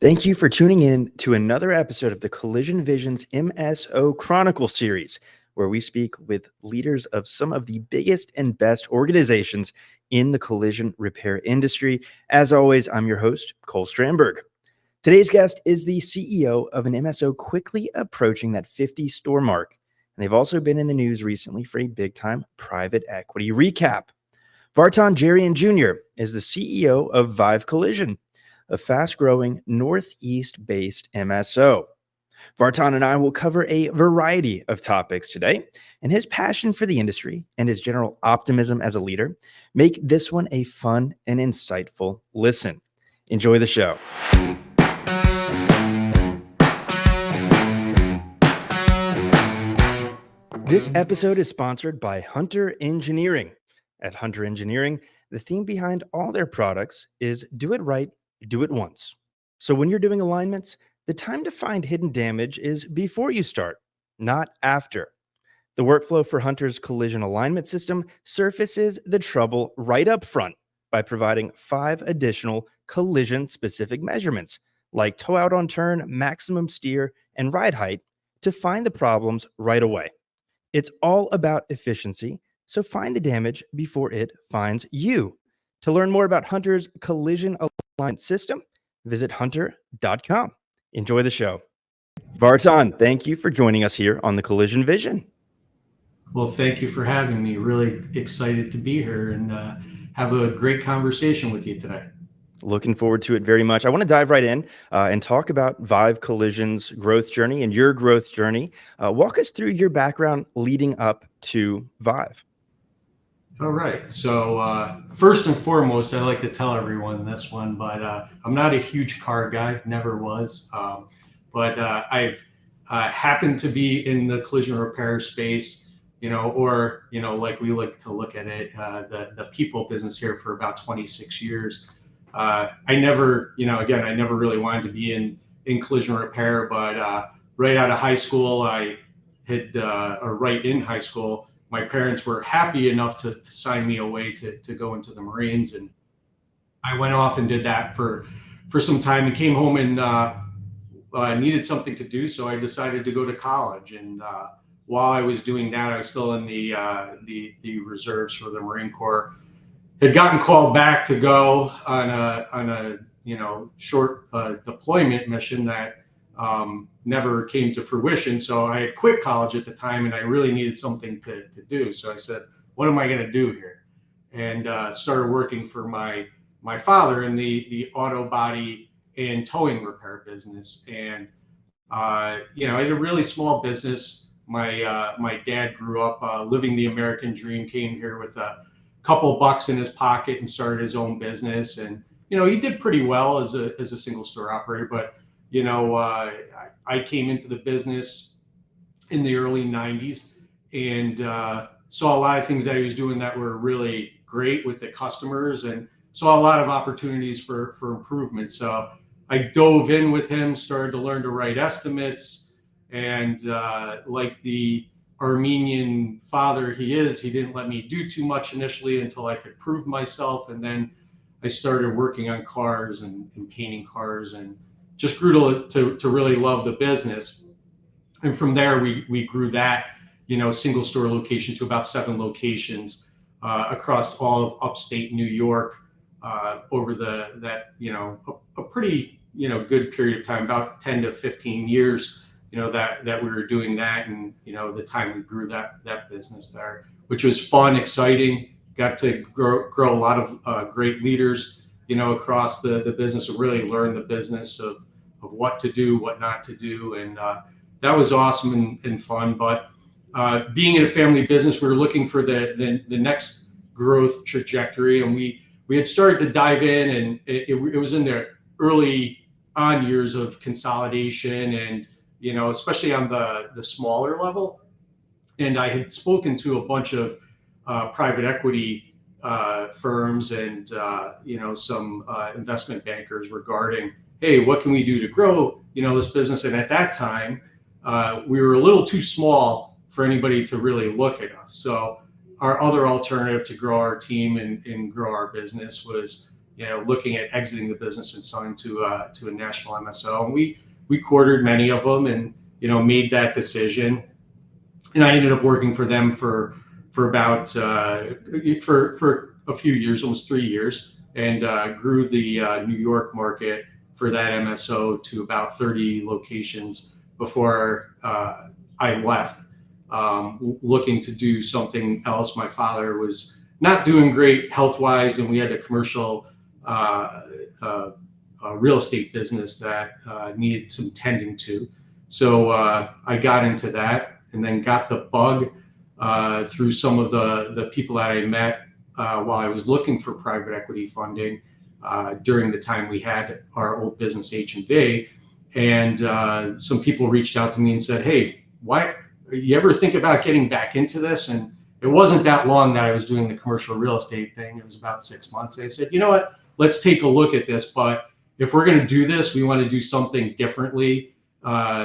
Thank you for tuning in to another episode of the Collision Vision's MSO Chronicles series, where we speak with leaders of some of the biggest and best organizations in the collision repair industry. As always, I'm your host, Cole Strandberg. Today's guest is the CEO of an MSO quickly approaching that 50 store mark, and they've also been in the news recently for a big-time private equity recap. Vartan Jerian Jr. is the CEO of VIVE Collision, a fast-growing Northeast-based MSO. Vartan and I will cover a variety of topics today, and his passion for the industry and his general optimism as a leader make this one a fun and insightful listen. Enjoy the show. This episode is sponsored by Hunter Engineering. At Hunter Engineering, the theme behind all their products is do it right, do it once. So when you're doing alignments, the time to find hidden damage is before you start, not after. The workflow for Hunter's collision alignment system surfaces the trouble right up front by providing 5 additional collision-specific measurements, like toe out on turn, maximum steer, and ride height, to find the problems right away. It's all about efficiency, so find the damage before it finds you. To learn more about Hunter's collision alignment system, visit hunter.com. Enjoy the show. Vartan, thank you for joining us here on the Collision Vision. Well, thank you for having me. Really excited to be here and have a great conversation with you today. Looking forward to it very much. I want to dive right in and talk about VIVE Collision's growth journey and your growth journey. Walk us through your background leading up to VIVE. All right. So first and foremost, I like to tell everyone this one, but I'm not a huge car guy, never was. But I've happened to be in the collision repair space, or, like we like to look at it, the people business here for about 26 years. I never, I never really wanted to be in collision repair, but right out of high school, right in high school, my parents were happy enough to sign me away to go into the Marines. And I went off and did that for some time and came home and needed something to do. So I decided to go to college. And while I was doing that, I was still in the reserves for the Marine Corps. Had gotten called back to go on a short deployment mission that never came to fruition. So I had quit college at the time, and I really needed something to do. So I said, "What am I going to do here?" And started working for my father in the auto body and towing repair business. And I had a really small business. My dad grew up living the American dream, came here with a couple bucks in his pocket and started his own business. And he did pretty well as a single store operator. But I came into the business in the early 90s and saw a lot of things that he was doing that were really great with the customers, and saw a lot of opportunities for improvement. So I dove in with him, started to learn to write estimates, and like the Armenian father he is, he didn't let me do too much initially until I could prove myself. And then I started working on cars and painting cars, and just grew to really love the business. And from there, we grew that, single store location to about 7 locations across all of upstate New York over a pretty, good period of time, about 10 to 15 years, that we were doing that. And, the time we grew that business there, which was fun, exciting, got to grow a lot of great leaders, across the business, and really learn the business of what to do, what not to do. And that was awesome and fun. But being in a family business, we were looking for the next growth trajectory. And we had started to dive in, and it was in the early on years of consolidation, and, especially on the smaller level. And I had spoken to a bunch of private equity firms and, some investment bankers regarding, hey, what can we do to grow, this business? And at that time, we were a little too small for anybody to really look at us. So our other alternative to grow our team and grow our business was looking at exiting the business and selling to a national MSO. And we quartered many of them, and made that decision. And I ended up working for them for about for a few years, almost 3 years, and grew the New York market for that MSO to about 30 locations before I left, looking to do something else. My father was not doing great health-wise, and we had a commercial real estate business that needed some tending to. So I got into that, and then got the bug through some of the people that I met while I was looking for private equity funding during the time we had our old business H&V. And some people reached out to me and said, hey, why you ever think about getting back into this? And it wasn't that long that I was doing the commercial real estate thing. It was about 6 months. They said, you know what, let's take a look at this. But if we're going to do this, we want to do something differently,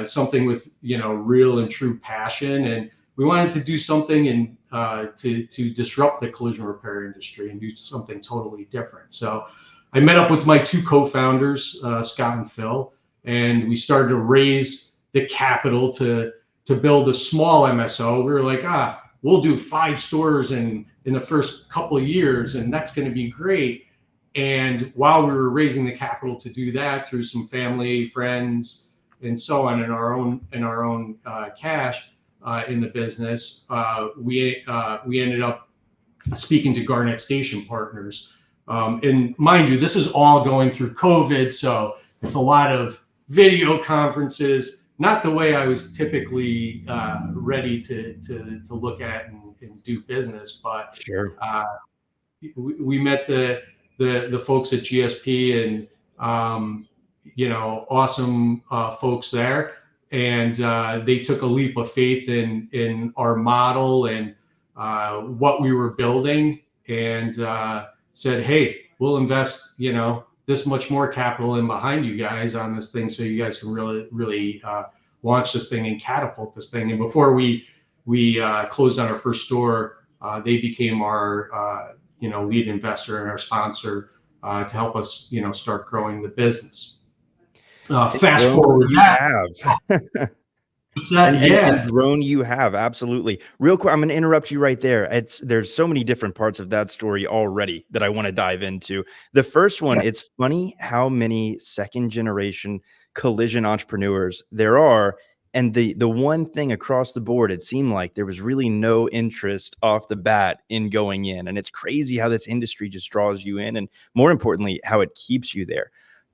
something with, real and true passion. And we wanted to do something to disrupt the collision repair industry and do something totally different. So I met up with my two co-founders, Scott and Phil, and we started to raise the capital to build a small MSO. We were like, we'll do 5 stores in the first couple of years, and that's going to be great. And while we were raising the capital to do that through some family, friends, and so on, in our own cash in the business, we ended up speaking to Garnet Station Partners. And mind you, this is all going through COVID, so it's a lot of video conferences, not the way I was typically ready to look at and do business. But Sure. We met the folks at GSP, and awesome folks there, and they took a leap of faith in our model and what we were building, and said, hey, we'll invest this much more capital in behind you guys on this thing, so you guys can really launch this thing and catapult this thing. And before we closed on our first store, they became our lead investor and our sponsor to help us start growing the business. Fast forward you that. have. What's that? And grown you have, absolutely. Real quick, I'm going to interrupt you right there. There's so many different parts of that story already that I want to dive into. The first one, it's funny how many second generation collision entrepreneurs there are. And the one thing across the board, it seemed like there was really no interest off the bat in going in. And it's crazy how this industry just draws you in, and more importantly, how it keeps you there.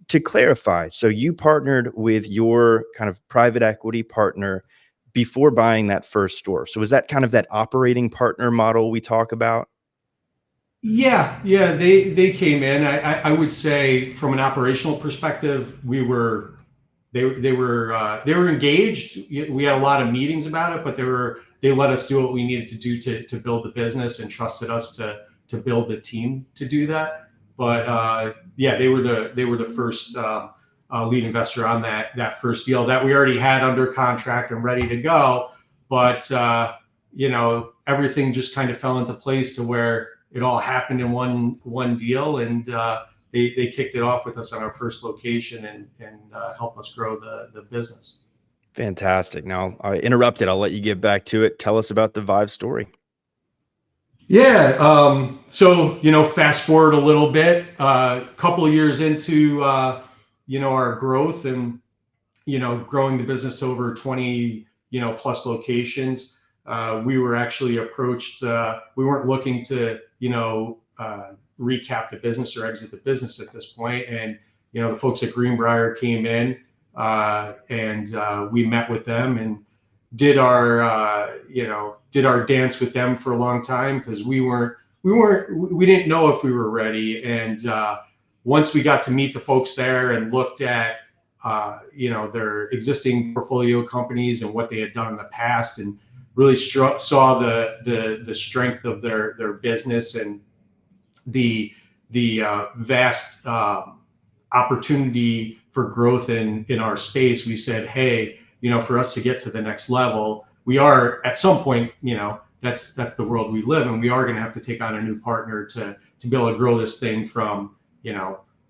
To clarify, so you partnered with your kind of private equity partner before buying that first store. So is that kind of that operating partner model we talk about? Yeah. They came in. I would say from an operational perspective, they were engaged. We had a lot of meetings about it, but they let us do what we needed to do to build the business, and trusted us to build the team to do that. But they were the first lead investor on that first deal that we already had under contract and ready to go. But everything just kind of fell into place to where it all happened in one deal, and they kicked it off with us on our first location and helped us grow the business. Fantastic. Now I interrupted. I'll let you get back to it. Tell us about the VIVE story. Yeah. So, fast forward a little bit, a couple of years into, our growth and, growing the business over 20, plus locations. We were actually approached. We weren't looking to, recap the business or exit the business at this point. And, the folks at Greenbrier came in, and we met with them and did our dance with them for a long time, because we didn't know if we were ready. And once we got to meet the folks there and looked at their existing portfolio companies and what they had done in the past, and really saw the strength of their business and the vast opportunity for growth in our space, we said, hey, for us to get to the next level, we are at some point, that's the world we live in. We are going to have to take on a new partner to be able to grow this thing from,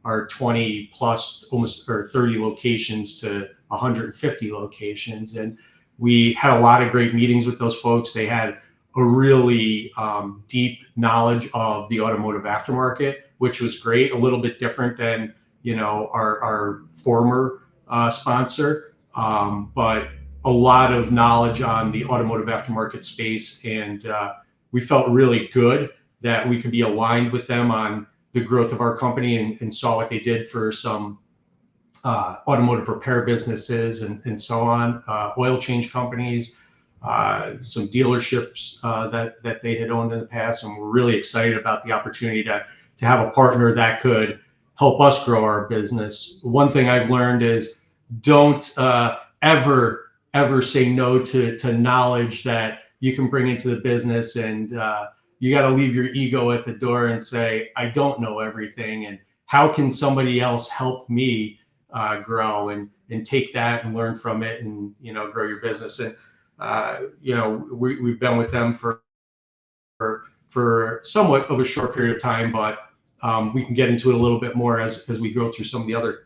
our 20 plus almost or 30 locations to 150 locations. And we had a lot of great meetings with those folks. They had a really deep knowledge of the automotive aftermarket, which was great, a little bit different than our former sponsor, but a lot of knowledge on the automotive aftermarket space. And we felt really good that we could be aligned with them on the growth of our company, and saw what they did for some automotive repair businesses and so on, oil change companies, some dealerships that they had owned in the past. And we're really excited about the opportunity to have a partner that could help us grow our business. One thing I've learned is don't ever say no to knowledge that you can bring into the business. And you got to leave your ego at the door and say, I don't know everything, and how can somebody else help me grow, and take that and learn from it, and grow your business. And we've been with them for somewhat of a short period of time, but we can get into it a little bit more as we go through some of the other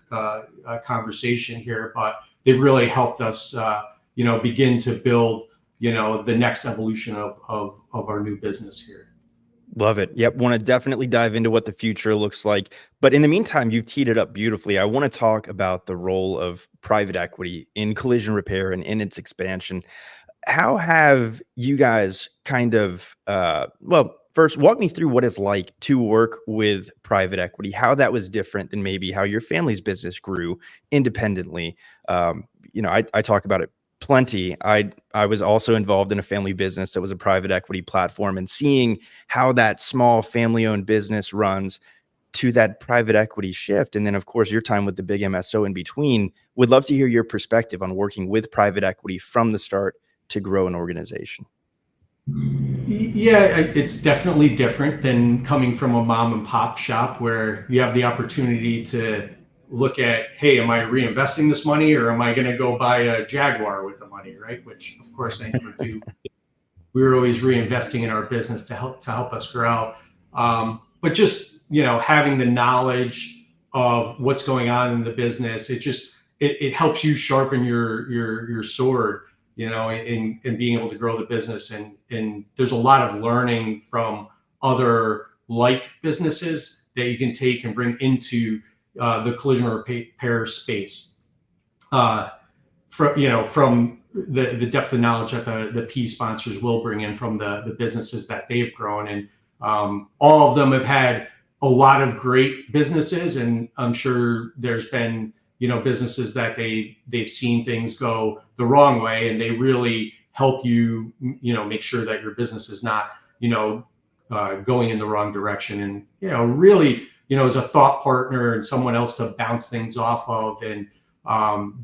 conversation here. But they've really helped us begin to build the next evolution of our new business here. Love it. Yep. Want to definitely dive into what the future looks like. But in the meantime, you've teed it up beautifully. I want to talk about the role of private equity in collision repair and in its expansion. How have you guys kind of, first, walk me through what it's like to work with private equity, how that was different than maybe how your family's business grew independently. I talk about it plenty. I was also involved in a family business that was a private equity platform, and seeing how that small family-owned business runs to that private equity shift. And then, of course, your time with the big MSO in between. Would love to hear your perspective on working with private equity from the start to grow an organization. Yeah, it's definitely different than coming from a mom and pop shop, where you have the opportunity to look at, hey, am I reinvesting this money, or am I going to go buy a Jaguar with the money, right? Which, of course, I never do. We were always reinvesting in our business to help us grow. But just having the knowledge of what's going on in the business, it helps you sharpen your sword, in being able to grow the business. And there's a lot of learning from other like businesses that you can take and bring into the collision repair space, from the depth of knowledge that the P sponsors will bring in from the businesses that they've grown. And all of them have had a lot of great businesses, and I'm sure there's been businesses that they've seen things go the wrong way, and they really help you make sure that your business is not going in the wrong direction. And really as a thought partner and someone else to bounce things off of, and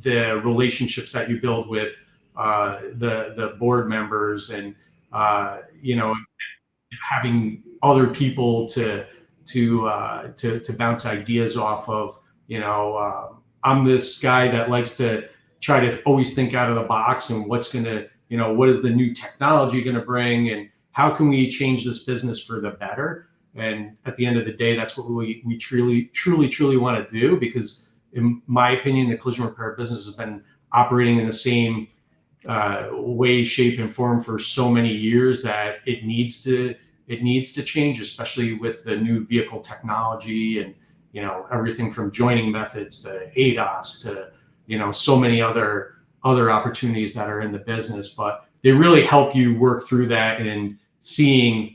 the relationships that you build with the board members, and having other people to bounce ideas off of. I'm this guy that likes to try to always think out of the box, and what is the new technology going to bring, and how can we change this business for the better? And at the end of the day, that's what we truly want to do, because in my opinion, the collision repair business has been operating in the same way, shape, and form for so many years that it needs to change, especially with the new vehicle technology, and everything from joining methods to ADAS to so many other opportunities that are in the business. But they really help you work through that, and seeing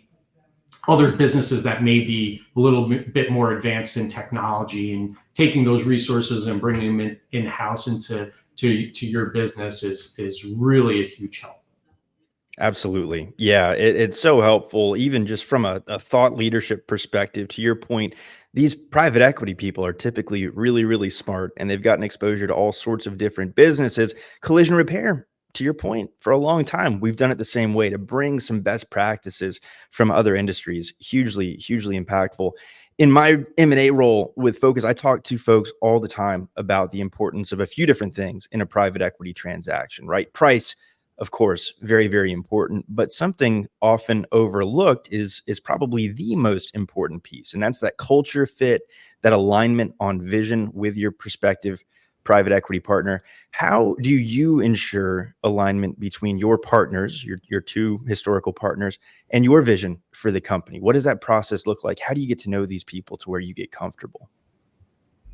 other businesses that may be a little bit more advanced in technology, and taking those resources and bringing them in-house into your business is really a huge help. Absolutely. Yeah, it's so helpful, even just from a thought leadership perspective. To your point, these private equity people are typically really, really smart, and they've gotten exposure to all sorts of different businesses. Collision repair, to your point, for a long time, we've done it the same way, to bring some best practices from other industries. Hugely, hugely impactful. In my M&A role with Focus, I talk to folks all the time about the importance of a few different things in a private equity transaction, right? Price, of course, very, very important. But something often overlooked is probably the most important piece, and that's that culture fit, that alignment on vision with your prospective private equity partner. How do you ensure alignment between your partners, your two historical partners, and your vision for the company? What does that process look like? How do you get to know these people to where you get comfortable?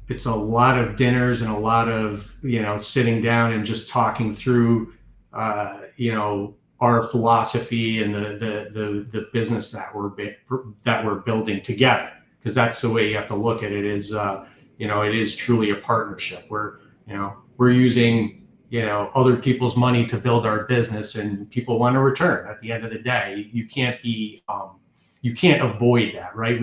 It's a lot of dinners and a lot of sitting down and just talking through our philosophy and the business that we're building together, because that's the way you have to look at it. Is it is truly a partnership. We're using other people's money to build our business, and people want a return at the end of the day. You can't avoid that, right?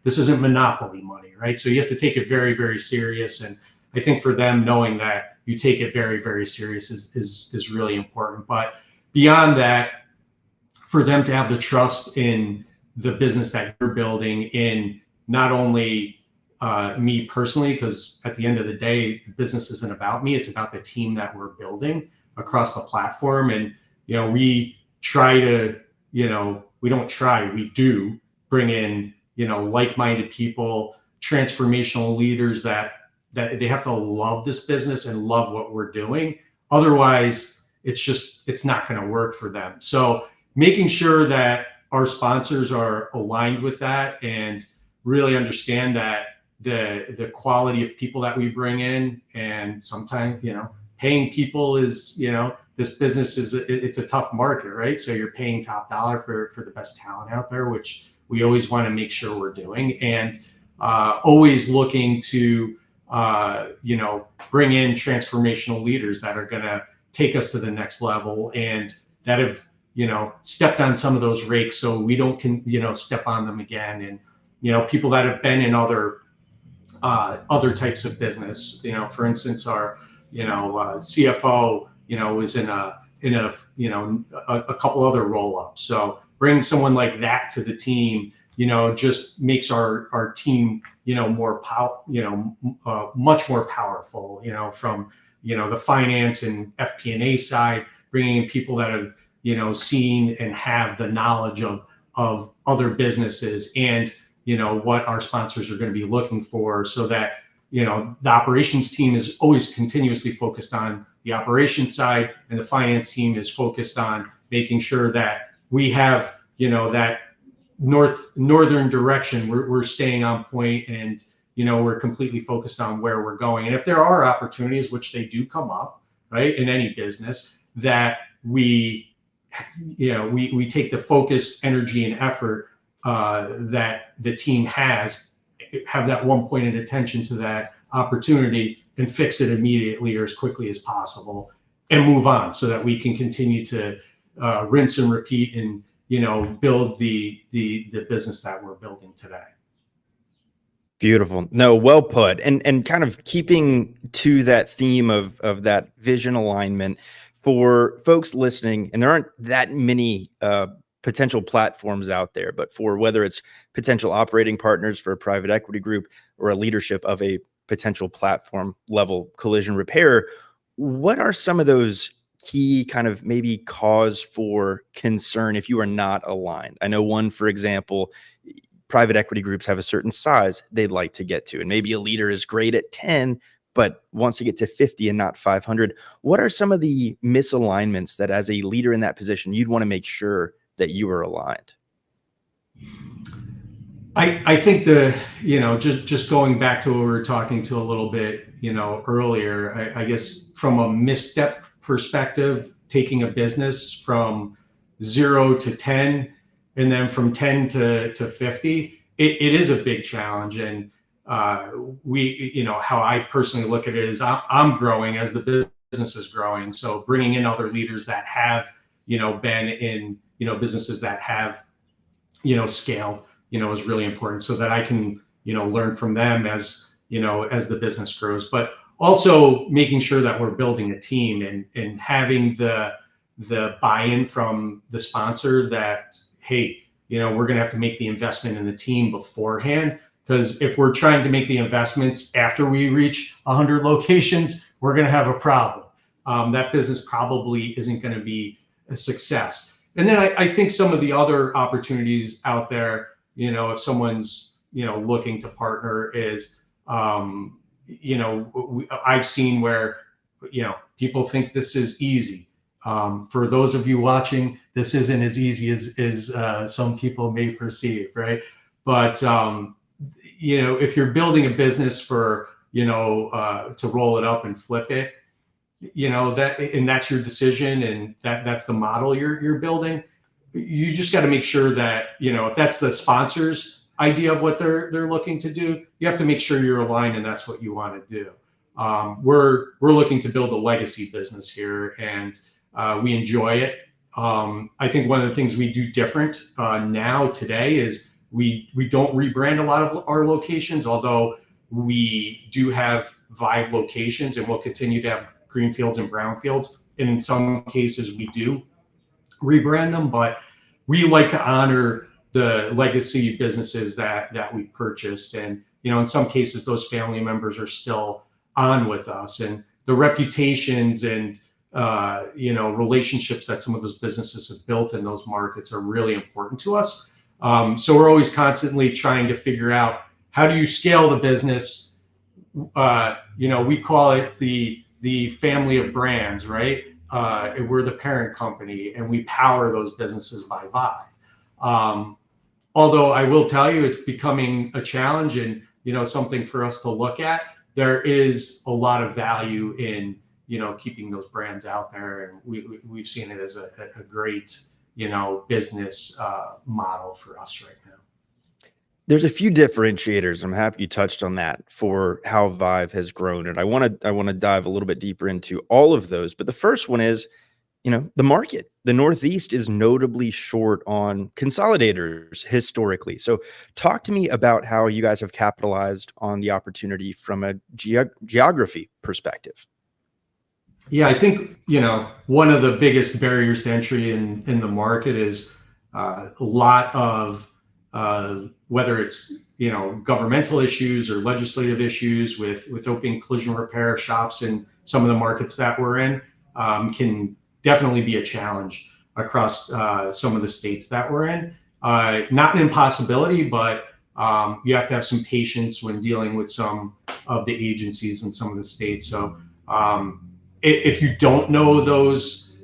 This isn't monopoly money, right? So you have to take it very, very serious. And I think for them, knowing that you take it very, very serious is really important. But beyond that, for them to have the trust in the business that you're building, in not only me personally, because at the end of the day, the business isn't about me, it's about the team that we're building across the platform. And we try to, we don't try, we do bring in like-minded people, transformational leaders that they have to love this business and love what we're doing. Otherwise, it's not going to work for them. So making sure that our sponsors are aligned with that and really understand that the quality of people that we bring in, and sometimes paying people is this business it's a tough market, right? So you're paying top dollar for the best talent out there, which we always want to make sure we're doing, and always looking to bring in transformational leaders that are going to take us to the next level, and that have stepped on some of those rakes so we don't step on them again. And people that have been in other types of business. For instance, our CFO was in a couple other roll-ups. So bringing someone like that to the team just makes our team much more powerful. From the finance and FP&A side, bringing in people that have seen and have the knowledge of other businesses, and what our sponsors are going to be looking for, so that the operations team is always continuously focused on the operations side, and the finance team is focused on making sure that we have that northern direction. We're staying on point, and we're completely focused on where we're going. And if there are opportunities, which they do come up, right, in any business, that we take the focus, energy, and effort that the team have that one pointed attention to that opportunity, and fix it immediately or as quickly as possible, and move on, so that we can continue to rinse and repeat and build the business that we're building today. Beautiful. No, well put. And kind of keeping to that theme of that vision alignment for folks listening, and there aren't that many potential platforms out there, but for whether it's potential operating partners for a private equity group or a leadership of a potential platform level collision repair, what are some of those key kind of maybe cause for concern if you are not aligned? I know one, for example, private equity groups have a certain size they'd like to get to, and maybe a leader is great at 10 but wants to get to 50 and not 500. What are some of the misalignments that, as a leader in that position, you'd want to make sure that you are aligned? I think just going back to what we were talking to a little bit earlier, I guess from a misstep perspective, taking a business from 0 to 10, and then from 10 to 50, it is a big challenge. And how I personally look at it is I'm growing as the business is growing. So bringing in other leaders that have been in businesses that have scaled is really important, so that I can learn from them as as the business grows. But also making sure that we're building a team, and having the buy-in from the sponsor that, hey, we're going to have to make the investment in the team beforehand, because if we're trying to make the investments after we reach 100 locations, we're going to have a problem. that business probably isn't going to be a success. And then I think some of the other opportunities out there, if someone's, looking to partner is, I've seen where, people think this is easy. For those of you watching, this isn't as easy as some people may perceive, right? But, if you're building a business for, to roll it up and flip it, and that's your decision, and that's the model you're building. You just got to make sure that, if that's the sponsor's idea of what they're looking to do, you have to make sure you're aligned and that's what you want to do. We're looking to build a legacy business here, and we enjoy it. I think one of the things we do different now today is we don't rebrand a lot of our locations, although we do have VIVE locations, and we'll continue to have greenfields and brownfields. And in some cases, we do rebrand them, but we like to honor the legacy businesses that we've purchased. And, in some cases, those family members are still on with us. And the reputations and, relationships that some of those businesses have built in those markets are really important to us. So we're always constantly trying to figure out, how do you scale the business? We call it the family of brands, right? We're the parent company, and we power those businesses by VIVE. Although I will tell you, it's becoming a challenge and, something for us to look at. There is a lot of value in, keeping those brands out there, and we've seen it as a great, business model for us right now. There's a few differentiators. I'm happy you touched on that for how VIVE has grown. And I want to dive a little bit deeper into all of those. But the first one is, the market. The Northeast is notably short on consolidators historically. So talk to me about how you guys have capitalized on the opportunity from a geography perspective. Yeah, I think, one of the biggest barriers to entry in the market is a lot of whether it's, governmental issues or legislative issues with opening collision repair shops in some of the markets that we're in, can definitely be a challenge across some of the states that we're in. Not an impossibility, but you have to have some patience when dealing with some of the agencies in some of the states. So if you don't know those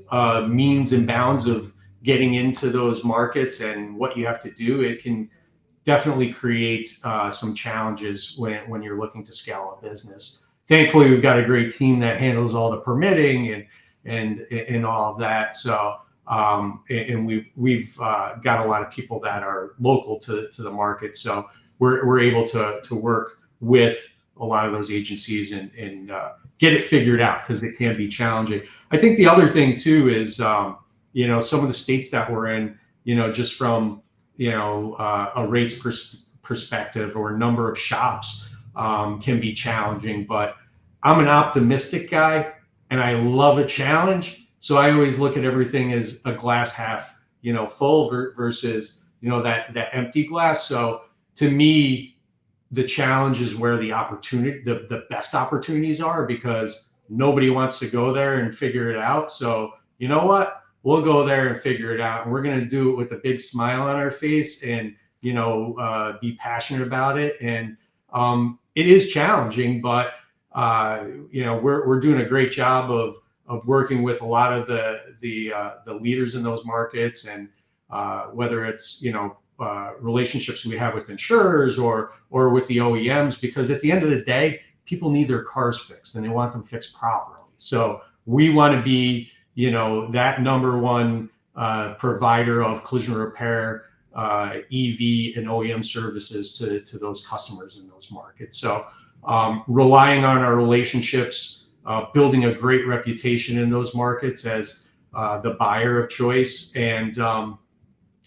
means and bounds of getting into those markets and what you have to do, it can definitely create some challenges when you're looking to scale a business. Thankfully, we've got a great team that handles all the permitting and all of that. So and we've got a lot of people that are local to the market. So we're able to work with a lot of those agencies and get it figured out, because it can be challenging. I think the other thing too is, some of the states that we're in, just from, a rates perspective or number of shops can be challenging. But I'm an optimistic guy, and I love a challenge. So I always look at everything as a glass half, full versus, that empty glass. So to me, the challenge is where the opportunity, the best opportunities are, because nobody wants to go there and figure it out. So you know what? We'll go there and figure it out, and we're going to do it with a big smile on our face and, be passionate about it. And it is challenging, but we're doing a great job of working with a lot of the leaders in those markets, and whether it's relationships we have with insurers or with the OEMs, because at the end of the day, people need their cars fixed and they want them fixed properly. So we want to be that number one provider of collision repair, EV and OEM services to those customers in those markets. So relying on our relationships, building a great reputation in those markets as the buyer of choice, and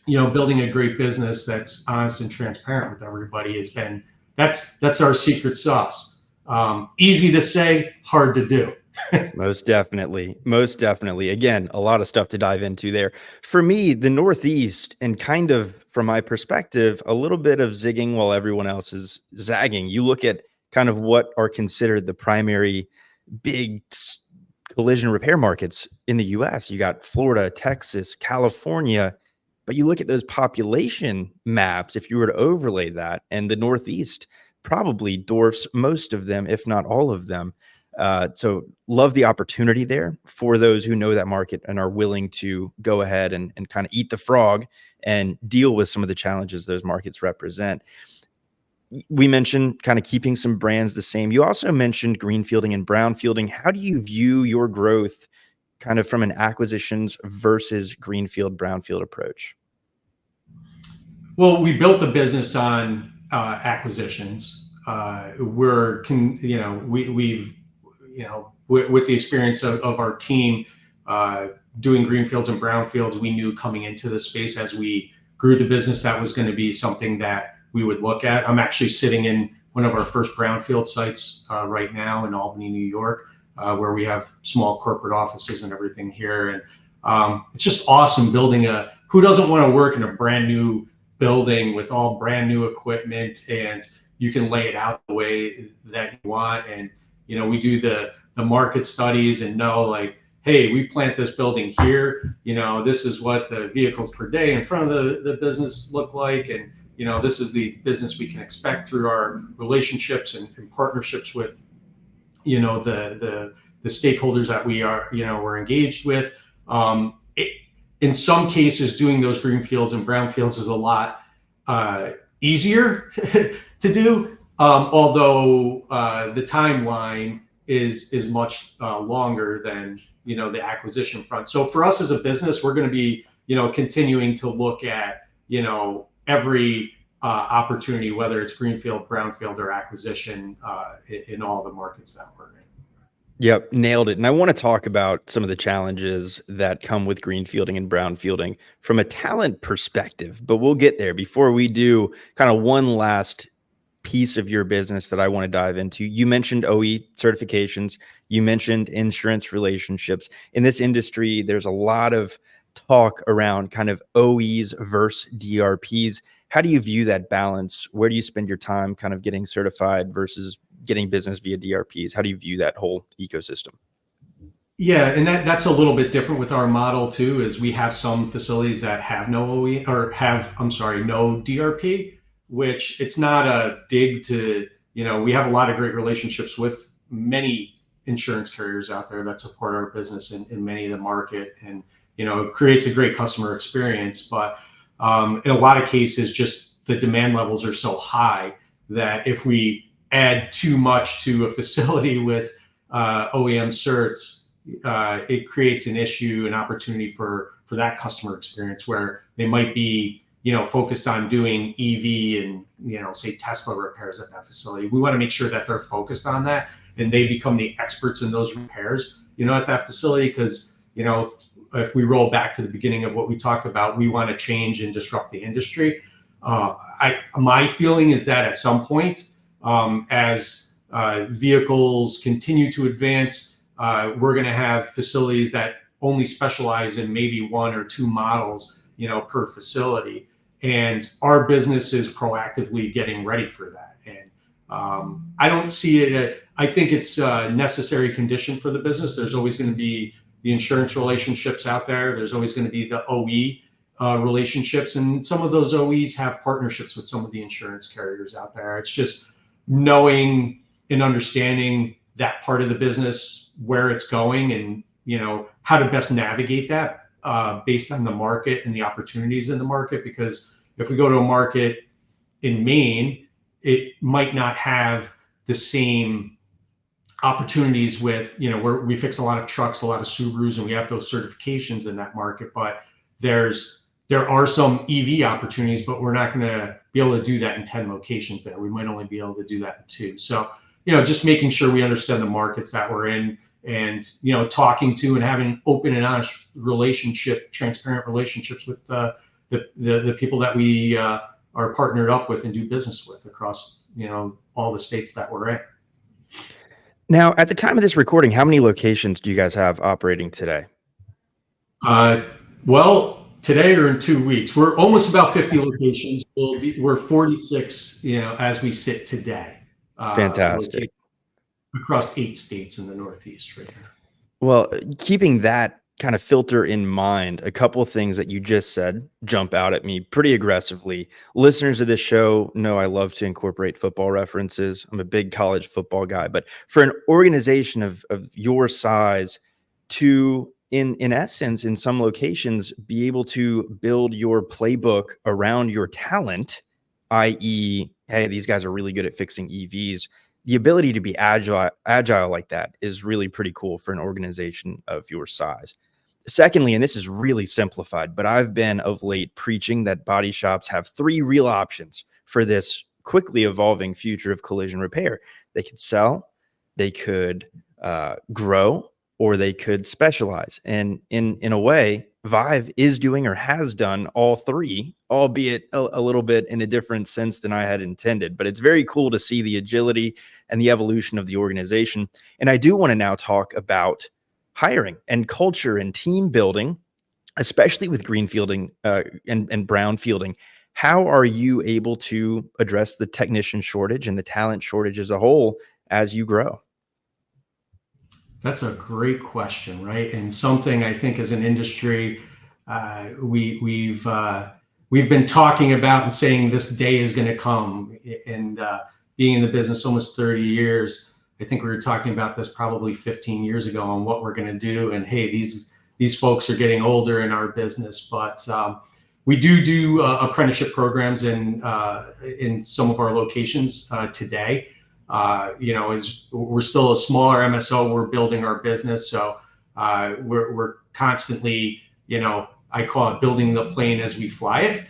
building a great business that's honest and transparent with everybody has been, that's our secret sauce. Easy to say, hard to do. Most definitely. Most definitely. Again, a lot of stuff to dive into there. For me, the Northeast, and kind of from my perspective, a little bit of zigging while everyone else is zagging. You look at kind of what are considered the primary big collision repair markets in the US. You got Florida, Texas, California, but you look at those population maps, if you were to overlay that, and the Northeast probably dwarfs most of them, if not all of them. So love the opportunity there for those who know that market and are willing to go ahead and kind of eat the frog and deal with some of the challenges those markets represent. We mentioned kind of keeping some brands the same. You also mentioned greenfielding and brownfielding. How do you view your growth kind of from an acquisitions versus greenfield, brownfield approach? Well, we built the business on acquisitions. We've with the experience of our team doing greenfields and brownfields, we knew coming into the space as we grew the business that was going to be something that we would look at. I'm actually sitting in one of our first brownfield sites right now in Albany, New York, where we have small corporate offices and everything here. And it's just awesome building who doesn't want to work in a brand new building with all brand new equipment, and you can lay it out the way that you want. And, we do the market studies and know, like, hey, we plant this building here, this is what the vehicles per day in front of the business look like. And, this is the business we can expect through our relationships and partnerships with, the stakeholders that we're engaged with. In some cases, doing those greenfields and brownfields is a lot easier to do, although the timeline is much longer than the acquisition front. So for us as a business, we're going to be continuing to look at every opportunity, whether it's greenfield, brownfield, or acquisition, in all the markets that we're in. Yep, nailed it. And I want to talk about some of the challenges that come with greenfielding and brownfielding from a talent perspective, but we'll get there. Before we do, kind of one last piece of your business that I want to dive into. You mentioned OE certifications. You mentioned insurance relationships. In this industry, there's a lot of talk around kind of OEs versus DRPs. How do you view that balance? Where do you spend your time kind of getting certified versus getting business via DRPs? How do you view that whole ecosystem? Yeah, and that's a little bit different with our model too, is we have some facilities that have no OE or no DRP, which it's not a dig to, we have a lot of great relationships with many insurance carriers out there that support our business in many of the market, and, it creates a great customer experience. But in a lot of cases, just the demand levels are so high that if we add too much to a facility with OEM certs, it creates an issue, an opportunity for that customer experience where they might be, focused on doing EV and, say Tesla repairs at that facility. We want to make sure that they're focused on that and they become the experts in those repairs, at that facility. Because, if we roll back to the beginning of what we talked about, we want to change and disrupt the industry. My feeling is that at some point, as vehicles continue to advance, we're going to have facilities that only specialize in maybe one or two models, per facility. And our business is proactively getting ready for that. And I don't see it. I think it's a necessary condition for the business. There's always going to be the insurance relationships out there. There's always going to be the OE relationships. And some of those OEs have partnerships with some of the insurance carriers out there. It's just knowing and understanding that part of the business, where it's going, and how to best navigate that based on the market and the opportunities in the market. Because if we go to a market in Maine, it might not have the same opportunities with, where we fix a lot of trucks, a lot of Subarus, and we have those certifications in that market. But there are some EV opportunities, but we're not going to be able to do that in 10 locations there. We might only be able to do that in 2. So, just making sure we understand the markets that we're in, and, talking to and having open and honest transparent relationships with the people that we are partnered up with and do business with across, all the states that we're in. Now, at the time of this recording, how many locations do you guys have operating today? Well, today or in 2 weeks, we're almost about 50 locations. We're 46, as we sit today. Fantastic. Across 8 states in the Northeast right now. Well, keeping that kind of filter in mind, a couple things that you just said jump out at me pretty aggressively. Listeners of this show know I love to incorporate football references. I'm a big college football guy, but for an organization of your size to in essence in some locations be able to build your playbook around your talent, i.e., hey, these guys are really good at fixing EVs, the ability to be agile like that is really pretty cool for an organization of your size. Secondly, and this is really simplified, but I've been of late preaching that body shops have three real options for this quickly evolving future of collision repair. They could sell, they could grow, or they could specialize. And in a way, Vive is doing or has done all three, albeit a little bit in a different sense than I had intended. But it's very cool to see the agility and the evolution of the organization. And I do want to now talk about hiring and culture and team building, especially with greenfielding and brownfielding. How are you able to address the technician shortage and the talent shortage as a whole as you grow? That's a great question, right? And something I think as an industry, we've been talking about and saying this day is going to come. And being in the business almost 30 years, I think we were talking about this probably 15 years ago on what we're going to do. And hey, these folks are getting older in our business, but we do apprenticeship programs in some of our locations today. As we're still a smaller MSO, we're building our business, so we're constantly, I call it building the plane as we fly it.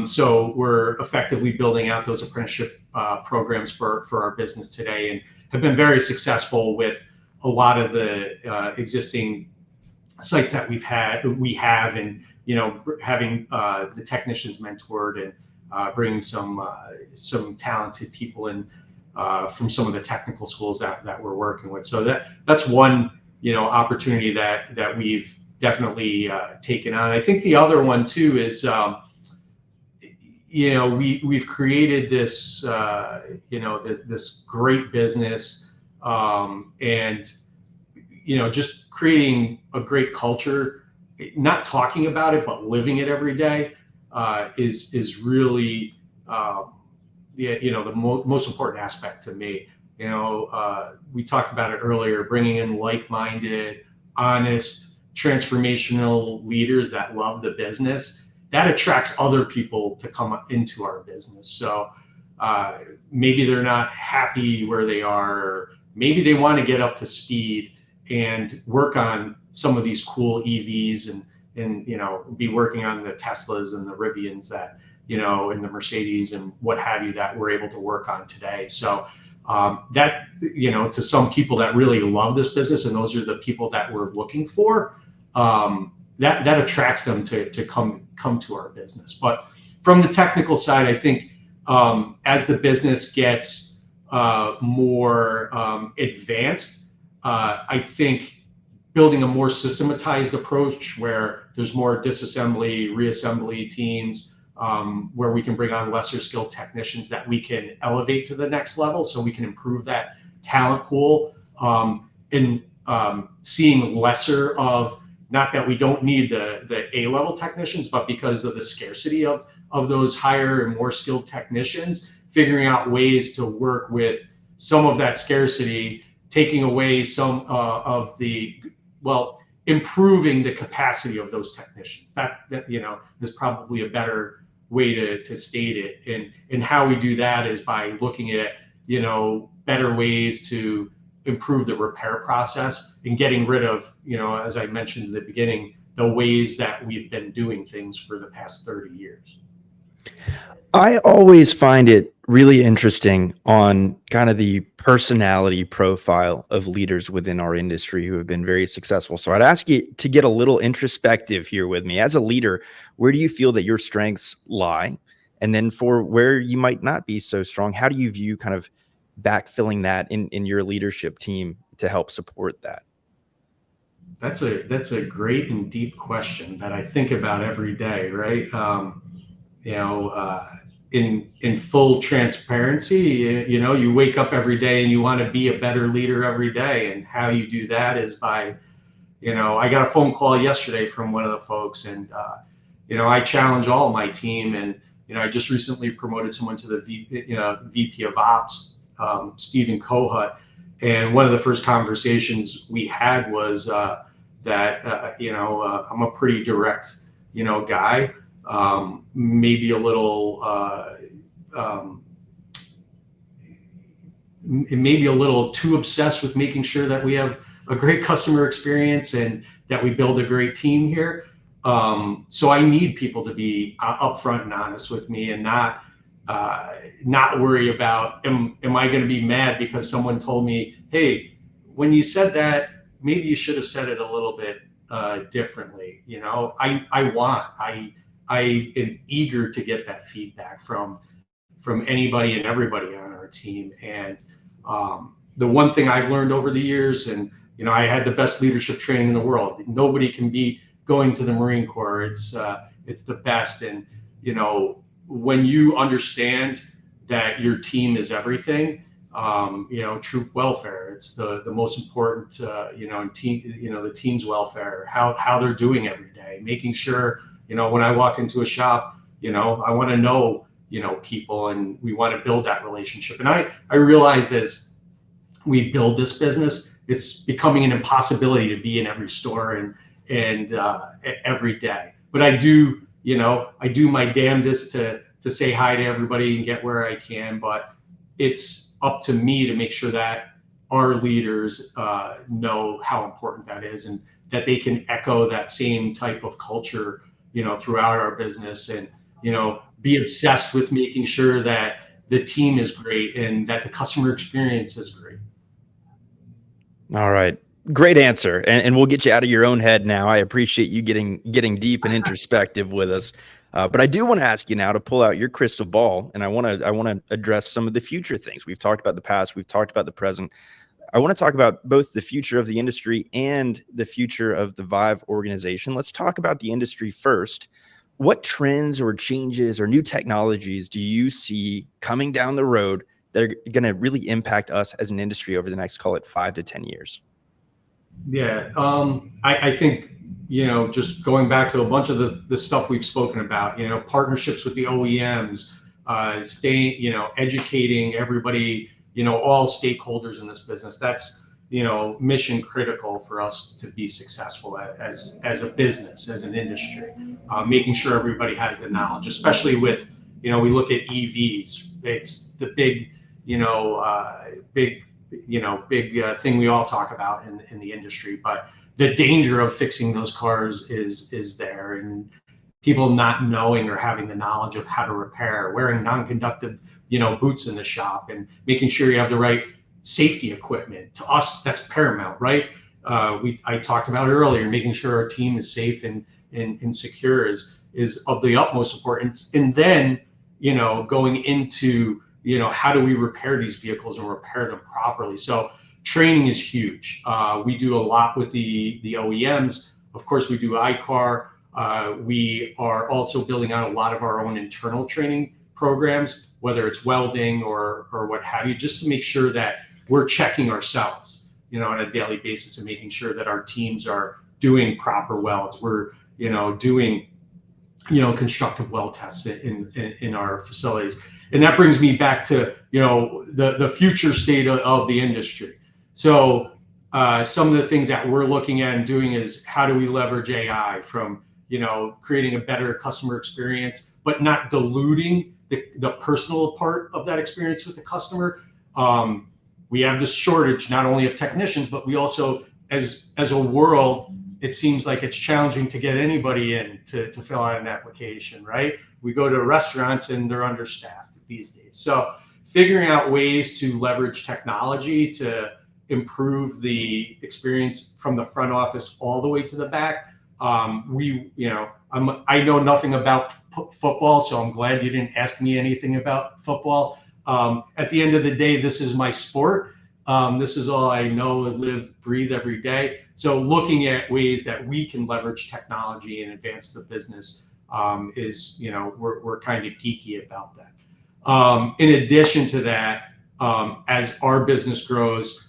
So we're effectively building out those apprenticeship programs for our business today, and have been very successful with a lot of the existing sites that we have, and having the technicians mentored and bringing some talented people in. From some of the technical schools that we're working with. So that's one opportunity that we've definitely taken on. I think the other one too is we've created this this great business, and just creating a great culture, not talking about it but living it every day is really the most important aspect to me. We talked about it earlier, bringing in like-minded, honest, transformational leaders that love the business. That attracts other people to come into our business. So maybe they're not happy where they are, or maybe they want to get up to speed and work on some of these cool EVs and be working on the Teslas and the Rivians that and the Mercedes and what have you that we're able to work on today. So that, to some people that really love this business, and those are the people that we're looking for, that attracts them to come to our business. But from the technical side, I think as the business gets more advanced, I think building a more systematized approach where there's more disassembly, reassembly teams, where we can bring on lesser skilled technicians that we can elevate to the next level, so we can improve that talent pool, and seeing lesser of, not that we don't need the A-level technicians, but because of the scarcity of those higher and more skilled technicians, figuring out ways to work with some of that scarcity, taking away some of the, improving the capacity of those technicians. That is probably a better way to state it. And how we do that is by looking at better ways to improve the repair process and getting rid of, as I mentioned in the beginning, the ways that we've been doing things for the past 30 years. I always find it really interesting on kind of the personality profile of leaders within our industry who have been very successful. So I'd ask you to get a little introspective here with me. As a leader, where do you feel that your strengths lie? And then for where you might not be so strong, how do you view kind of backfilling that in your leadership team to help support that? That's a great and deep question that I think about every day, right? In full transparency, you wake up every day and you want to be a better leader every day, and how you do that is by I got a phone call yesterday from one of the folks, and I challenge all of my team, and I just recently promoted someone to the VP of Ops, Stephen Kohut, and one of the first conversations we had was that I'm a pretty direct guy, maybe a little too obsessed with making sure that we have a great customer experience and that we build a great team here. So I need people to be upfront and honest with me, and not worry about, am I going to be mad because someone told me, hey, when you said that, maybe you should have said it a little bit differently. I am eager to get that feedback from anybody and everybody on our team. And the one thing I've learned over the years, and I had the best leadership training in the world. Nobody can beat going to the Marine Corps. It's the best. And when you understand that your team is everything, troop welfare, it's the most important, the team's welfare, how they're doing every day, making sure, when I walk into a shop, I want to know, people, and we want to build that relationship. And I realize as we build this business, it's becoming an impossibility to be in every store and every day. But I do my damnedest to say hi to everybody and get where I can. But it's up to me to make sure that our leaders know how important that is, and that they can echo that same type of culture, throughout our business, and, be obsessed with making sure that the team is great and that the customer experience is great. All right. Great answer. And we'll get you out of your own head now. I appreciate you getting deep and introspective with us. But I do want to ask you now to pull out your crystal ball, and I want to address some of the future things. We've talked about the past, we've talked about the present. I want to talk about both the future of the industry and the future of the VIVE organization. Let's talk about the industry first. What trends or changes or new technologies do you see coming down the road that are going to really impact us as an industry over the next, call it 5 to 10 years? Yeah, I think, just going back to a bunch of the stuff we've spoken about, partnerships with the OEMs, educating everybody, all stakeholders in this business. That's, mission critical for us to be successful as a business, as an industry, making sure everybody has the knowledge, especially with, we look at EVs. It's the big thing we all talk about in the industry. But the danger of fixing those cars is there, and people not knowing or having the knowledge of how to repair, wearing non-conductive, boots in the shop, and making sure you have the right safety equipment. To us, that's paramount, right? I talked about earlier, making sure our team is safe and secure is of the utmost importance. And then, going into, how do we repair these vehicles and repair them properly? So training is huge. We do a lot with the OEMs. Of course, we do iCar. We are also building out a lot of our own internal training programs, whether it's welding or what have you, just to make sure that we're checking ourselves, on a daily basis, and making sure that our teams are doing proper welds. We're, doing, constructive weld tests in our facilities. And that brings me back to, the future state of the industry. So some of the things that we're looking at and doing is, how do we leverage AI from, creating a better customer experience, but not diluting the personal part of that experience with the customer. We have this shortage not only of technicians, but we also, as a world, it seems like it's challenging to get anybody in to fill out an application, right? We go to restaurants and they're understaffed these days. So figuring out ways to leverage technology to improve the experience from the front office all the way to the back. I know nothing about football, so I'm glad you didn't ask me anything about football. At the end of the day, this is my sport. This is all I know, live, breathe every day. So looking at ways that we can leverage technology and advance the business is, we're kind of geeky about that. In addition to that, as our business grows,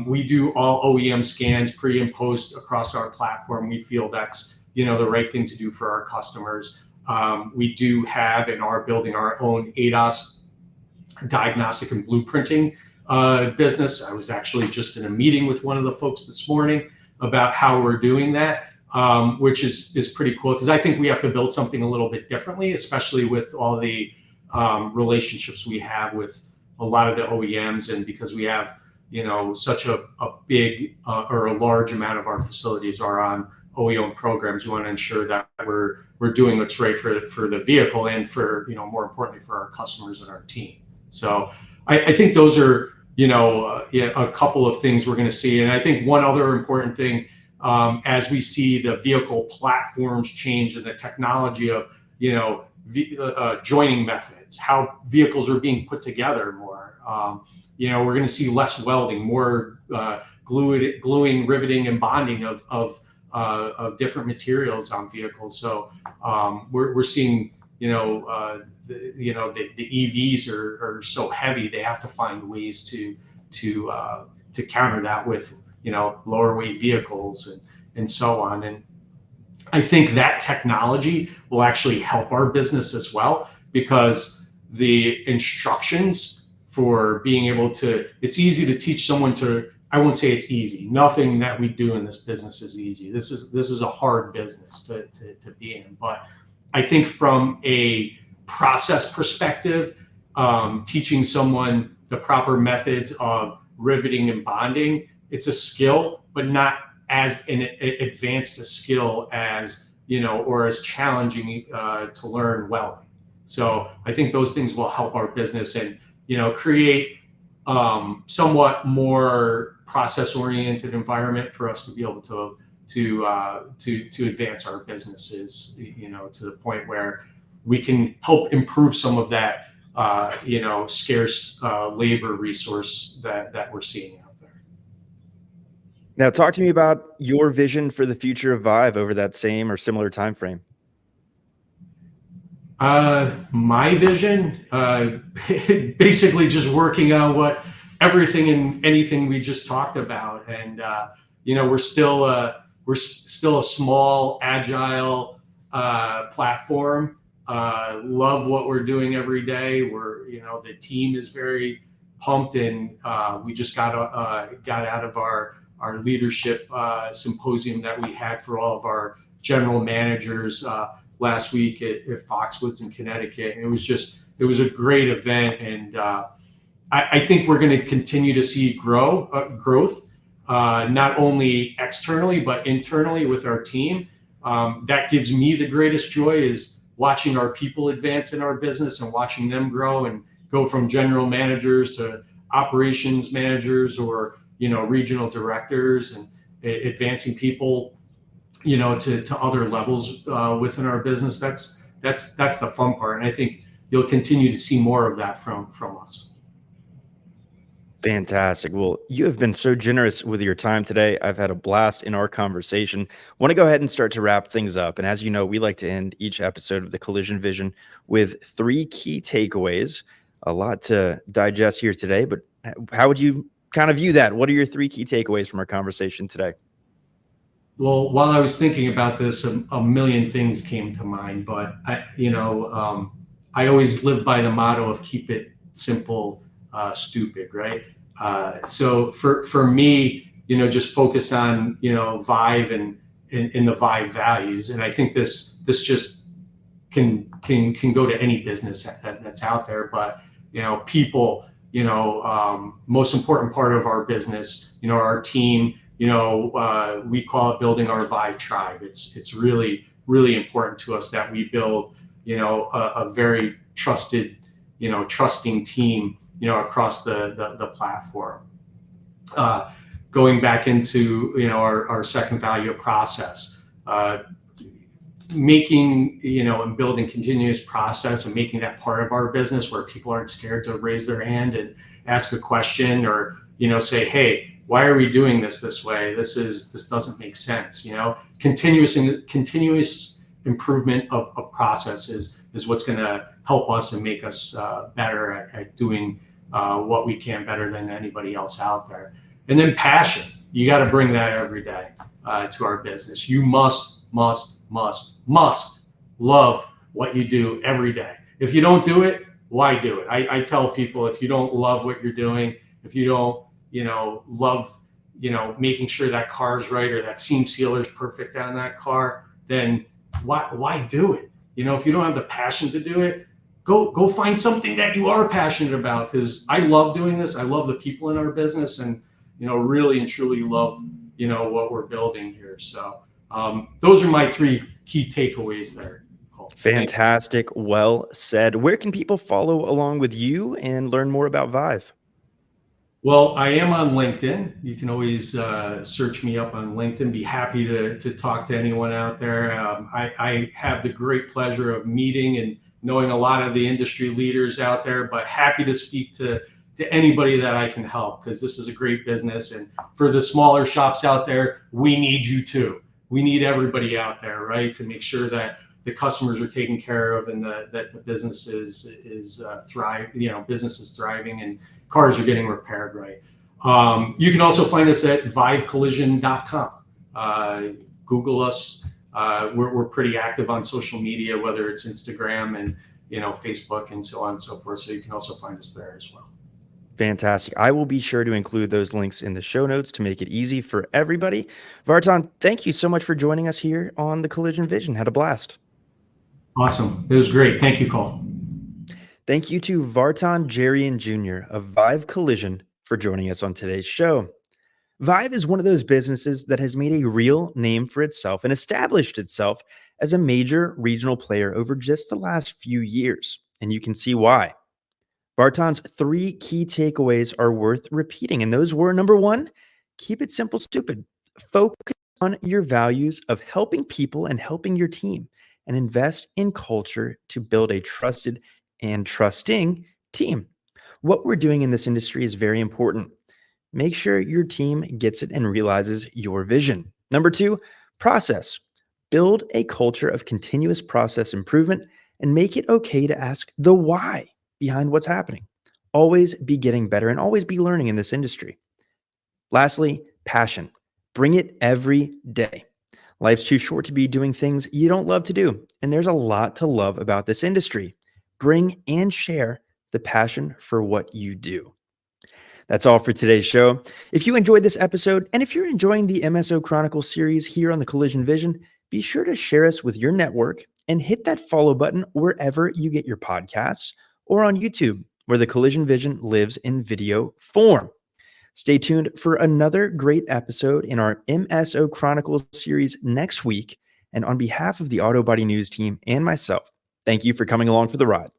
We do all OEM scans pre and post across our platform. We feel that's, the right thing to do for our customers. We do have and are building our own ADAS diagnostic and blueprinting business. I was actually just in a meeting with one of the folks this morning about how we're doing that, which is pretty cool, because I think we have to build something a little bit differently, especially with all the relationships we have with a lot of the OEMs, and because we have such a big or a large amount of our facilities are on OEM programs. We want to ensure that we're doing what's right for the vehicle and for, more importantly, for our customers and our team. So I think those are, a couple of things we're going to see. And I think one other important thing, as we see the vehicle platforms change and the technology of, joining methods, how vehicles are being put together more, we're going to see less welding, more gluing, riveting, and bonding of different materials on vehicles. So we're seeing, the EVs are so heavy, they have to find ways to counter that with, lower weight vehicles and so on. And I think that technology will actually help our business as well, because the instructions for being able to, it's easy to teach someone to, I won't say it's easy. Nothing that we do in this business is easy. This is a hard business to be in. But I think from a process perspective, teaching someone the proper methods of riveting and bonding, it's a skill, but not as an advanced a skill as, or as challenging to learn welding. So I think those things will help our business and, create somewhat more process-oriented environment for us to be able to advance our businesses, to the point where we can help improve some of that, scarce labor resource that we're seeing out there. Now, talk to me about your vision for the future of VIVE over that same or similar time frame. My vision, basically just working on everything and anything we just talked about. And, we're still a small, agile platform. Love what we're doing every day. The team is very pumped, and we just got out of our leadership symposium that we had for all of our general managers last week at Foxwoods in Connecticut. And it was a great event, and I think we're going to continue to see growth, not only externally but internally with our team. That gives me the greatest joy, is watching our people advance in our business and watching them grow and go from general managers to operations managers, or regional directors, and advancing people to other levels within our business. That's the fun part, and I think you'll continue to see more of that from us. Fantastic. Well, you have been so generous with your time today. I've had a blast in our conversation. Want to go ahead and start to wrap things up. And as you know, we like to end each episode of the Collision Vision with 3 key takeaways. A lot to digest here today, but how would you kind of view that? What are your 3 key takeaways from our conversation today? Well, while I was thinking about this, a million things came to mind, but I always live by the motto of keep it simple, stupid, right? So for me, just focus on, VIVE and in the VIVE values. And I think this just can go to any business that's out there. But, people, most important part of our business, our team, we call it building our VIVE tribe. It's really, really important to us that we build, a very trusted, trusting team, across the platform. Going back into, our second value of process, making, and building continuous process and making that part of our business where people aren't scared to raise their hand and ask a question, or, say, hey, why are we doing this way? This doesn't make sense. Continuous improvement of processes is what's going to help us and make us better at doing what we can better than anybody else out there. And then passion. You got to bring that every day to our business. You must love what you do every day. If you don't do it, why do it? I tell people, if you don't love what you're doing, if you don't, love, making sure that car is right or that seam sealer is perfect on that car, then why do it? If you don't have the passion to do it, go find something that you are passionate about. Because I love doing this. I love the people in our business, and really and truly love what we're building here. So those are my 3 key takeaways there. Cole. Fantastic. Well said. Where can people follow along with you and learn more about Vive? Well, I am on LinkedIn. You can always search me up on LinkedIn. Be happy to talk to anyone out there. I have the great pleasure of meeting and knowing a lot of the industry leaders out there, but happy to speak to anybody that I can help, because this is a great business. And for the smaller shops out there, we need you too. We need everybody out there, right, to make sure that the customers are taken care of and that the business is thriving and cars are getting repaired right. You can also find us at vivecollision.com. Google us. We're pretty active on social media, whether it's Instagram and Facebook and so on and so forth. So you can also find us there as well. Fantastic. I will be sure to include those links in the show notes to make it easy for everybody. Vartan, thank you so much for joining us here on the Collision Vision. Had a blast. Awesome. It was great. Thank you, Cole. Thank you to Vartan Jerian Jr. of VIVE Collision for joining us on today's show. VIVE is one of those businesses that has made a real name for itself and established itself as a major regional player over just the last few years, and you can see why. Vartan's 3 key takeaways are worth repeating, and those were: number 1, keep it simple, stupid. Focus on your values of helping people and helping your team, and invest in culture to build a trusted and trusting team. What we're doing in this industry is very important. Make sure your team gets it and realizes your vision. Number 2, process. Build a culture of continuous process improvement and make it okay to ask the why behind what's happening. Always be getting better and always be learning in this industry. Lastly, passion. Bring it every day. Life's too short to be doing things you don't love to do, and there's a lot to love about this industry. Bring and share the passion for what you do. That's all for today's show. If you enjoyed this episode, and if you're enjoying the MSO Chronicles series here on the Collision Vision, be sure to share us with your network and hit that follow button wherever you get your podcasts, or on YouTube, where the Collision Vision lives in video form. Stay tuned for another great episode in our MSO Chronicles series next week. And on behalf of the Auto Body News team and myself, thank you for coming along for the ride.